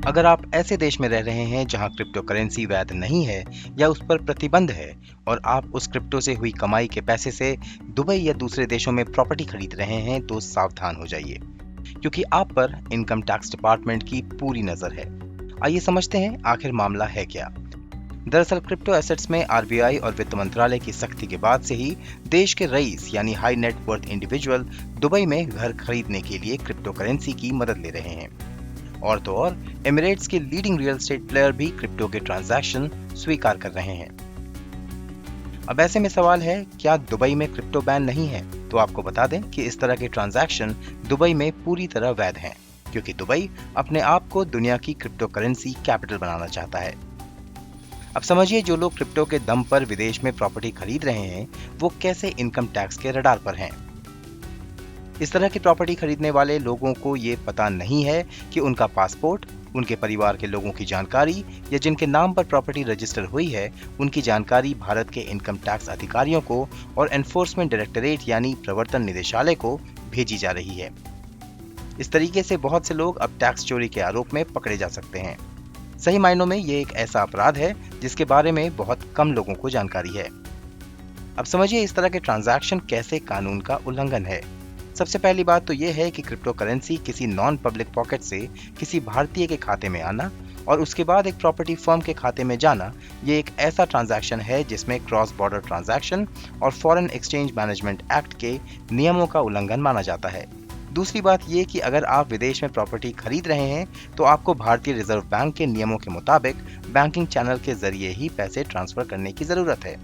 अगर आप ऐसे देश में रह रहे हैं जहां क्रिप्टो करेंसी वैध नहीं है या उस पर प्रतिबंध है और आप उस क्रिप्टो से हुई कमाई के पैसे से दुबई या दूसरे देशों में प्रॉपर्टी खरीद रहे हैं तो सावधान हो जाइए, क्योंकि आप पर इनकम टैक्स डिपार्टमेंट की पूरी नजर है। आइए समझते हैं आखिर मामला है क्या। दरअसल क्रिप्टो एसेट्स में आरबीआई और वित्त मंत्रालय की सख्ती के बाद से ही देश के रईस यानी high net worth individual Dubai में घर खरीदने के लिए क्रिप्टो करेंसी की मदद ले रहे हैं। और तो और एमिरेट्स के लीडिंग रियल एस्टेट प्लेयर भी क्रिप्टो के ट्रांजैक्शन स्वीकार कर रहे हैं। अब ऐसे में सवाल है, क्या दुबई में क्रिप्टो बैन नहीं है? तो आपको बता दें कि इस तरह के ट्रांजैक्शन दुबई में पूरी तरह वैध हैं, क्योंकि दुबई अपने आप को दुनिया की क्रिप्टो करेंसी कैपिटल बनाना चाहता है। अब समझिए, जो लोग क्रिप्टो के दम पर विदेश में प्रॉपर्टी खरीद रहे हैं वो कैसे इनकम टैक्स के रडार पर हैं। इस तरह की प्रॉपर्टी खरीदने वाले लोगों को ये पता नहीं है कि उनका पासपोर्ट, उनके परिवार के लोगों की जानकारी या जिनके नाम पर प्रॉपर्टी रजिस्टर हुई है उनकी जानकारी भारत के इनकम टैक्स अधिकारियों को और एनफोर्समेंट डायरेक्टरेट यानी प्रवर्तन निदेशालय को भेजी जा रही है। इस तरीके से बहुत से लोग अब टैक्स चोरी के आरोप में पकड़े जा सकते हैं। सही मायनों में ये एक ऐसा अपराध है जिसके बारे में बहुत कम लोगों को जानकारी है। अब समझिए, इस तरह के ट्रांजैक्शन कैसे कानून का उल्लंघन है। सबसे पहली बात तो यह है कि क्रिप्टो करेंसी किसी नॉन पब्लिक पॉकेट से किसी भारतीय के खाते में आना और उसके बाद एक प्रॉपर्टी फर्म के खाते में जाना, ये एक ऐसा ट्रांजैक्शन है जिसमें क्रॉस बॉर्डर ट्रांजैक्शन और फॉरेन एक्सचेंज मैनेजमेंट एक्ट के नियमों का उल्लंघन माना जाता है। दूसरी बात ये कि अगर आप विदेश में प्रॉपर्टी खरीद रहे हैं तो आपको भारतीय रिजर्व बैंक के नियमों के मुताबिक बैंकिंग चैनल के जरिए ही पैसे ट्रांसफर करने की जरूरत है।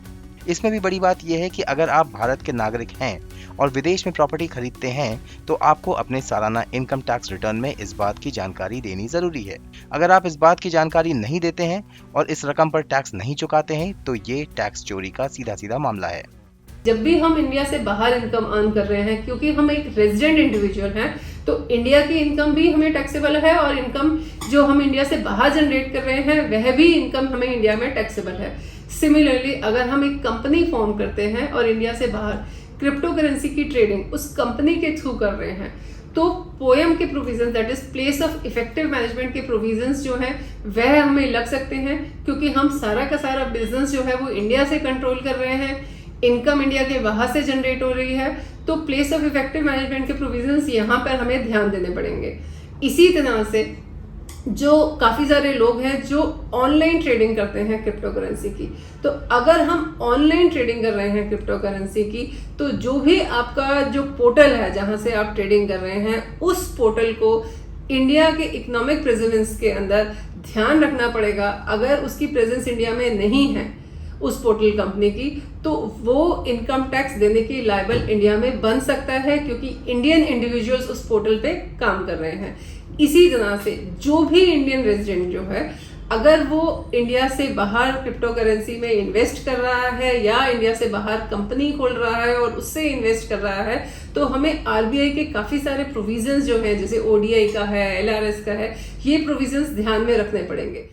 इसमें भी बड़ी बात यह है कि अगर आप भारत के नागरिक हैं और विदेश में प्रॉपर्टी खरीदते हैं तो आपको अपने सालाना इनकम टैक्स रिटर्न में इस बात की जानकारी देनी जरूरी है। अगर आप इस बात की जानकारी नहीं देते हैं और इस रकम पर टैक्स नहीं चुकाते हैं तो ये टैक्स चोरी का सीधा सीधा मामला है। जब भी हम इंडिया से बाहर इनकम अर्न कर रहे हैं, क्योंकि हम एक रेजिडेंट इंडिविजुअल हैं, तो इंडिया की इनकम भी हमें टैक्सेबल है और इनकम जो हम इंडिया से बाहर जनरेट कर रहे हैं वह भी इनकम हमें इंडिया में टैक्सेबल है। सिमिलरली अगर हम एक कंपनी फॉर्म करते हैं और इंडिया से बाहर क्रिप्टो करेंसी की ट्रेडिंग उस कंपनी के थ्रू कर रहे हैं तो पोएम के provisions, that is place of effective management के प्रोविजंस जो हैं वह हमें लग सकते हैं, क्योंकि हम सारा का सारा बिजनेस जो है वो इंडिया से कंट्रोल कर रहे हैं, इनकम इंडिया के वहां से जनरेट हो रही है, तो प्लेस ऑफ इफेक्टिव मैनेजमेंट के प्रोविजंस यहाँ पर हमें ध्यान देने पड़ेंगे। इसी तरह से जो काफ़ी सारे लोग हैं जो ऑनलाइन ट्रेडिंग करते हैं क्रिप्टो करेंसी की, तो अगर हम ऑनलाइन ट्रेडिंग कर रहे हैं क्रिप्टो करेंसी की तो जो भी आपका जो पोर्टल है जहां से आप ट्रेडिंग कर रहे हैं उस पोर्टल को इंडिया के इकोनॉमिक प्रेजेंस के अंदर ध्यान रखना पड़ेगा। अगर उसकी प्रेजेंस इंडिया में नहीं है उस पोर्टल कंपनी की तो वो इनकम टैक्स देने की लायबल इंडिया में बन सकता है, क्योंकि इंडियन इंडिविजुअल्स उस पोर्टल पे काम कर रहे हैं। इसी तरह से जो भी इंडियन रेजिडेंट जो है अगर वो इंडिया से बाहर क्रिप्टो करेंसी में इन्वेस्ट कर रहा है या इंडिया से बाहर कंपनी खोल रहा है और उससे इन्वेस्ट कर रहा है तो हमें आरबीआई के काफ़ी सारे प्रोविजंस जो हैं जैसे ओडीआई का है, एलआरएस का है, ये प्रोविजंस ध्यान में रखने पड़ेंगे।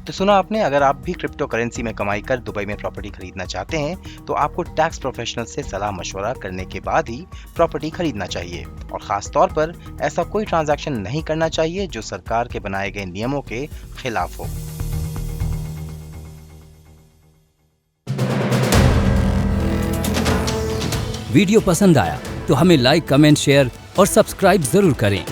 तो सुना आपने, अगर आप भी क्रिप्टो करेंसी में कमाई कर दुबई में प्रॉपर्टी खरीदना चाहते हैं तो आपको टैक्स प्रोफेशनल से सलाह मशवरा करने के बाद ही प्रॉपर्टी खरीदना चाहिए और खास तौर पर ऐसा कोई ट्रांजैक्शन नहीं करना चाहिए जो सरकार के बनाए गए नियमों के खिलाफ हो। वीडियो पसंद आया तो हमें लाइक, कमेंट, शेयर और सब्सक्राइब जरूर करें।